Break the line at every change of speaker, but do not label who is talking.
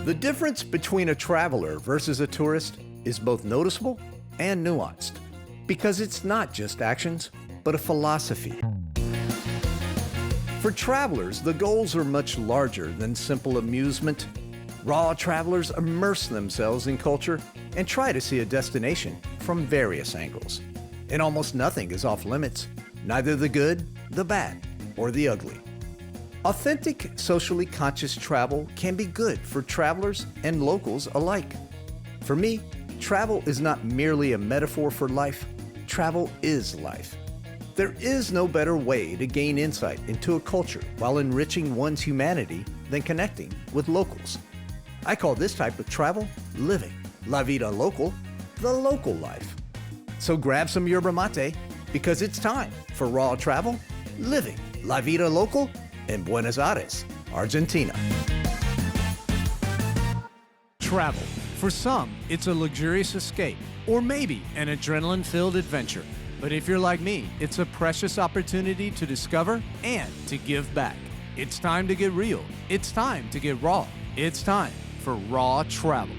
The difference between a traveler versus a tourist is both noticeable and nuanced, because it's not just actions, but a philosophy. For travelers, the goals are much larger than simple amusement. Raw travelers immerse themselves in culture and try to see a destination from various angles. And almost nothing is off limits, neither the good, the bad, or the ugly. Authentic, socially conscious travel can be good for travelers and locals alike. For me, travel is not merely a metaphor for life. Travel is life. There is no better way to gain insight into a culture while enriching one's humanity than connecting with locals. I call this type of travel living. La Vida Local, the local life. So grab some yerba mate because it's time for raw travel, living La Vida Local in Buenos Aires, Argentina.
Travel. For some, it's a luxurious escape, or maybe an adrenaline-filled adventure. But if you're like me, it's a precious opportunity to discover and to give back. It's time to get real. It's time to get raw. It's time for raw travel.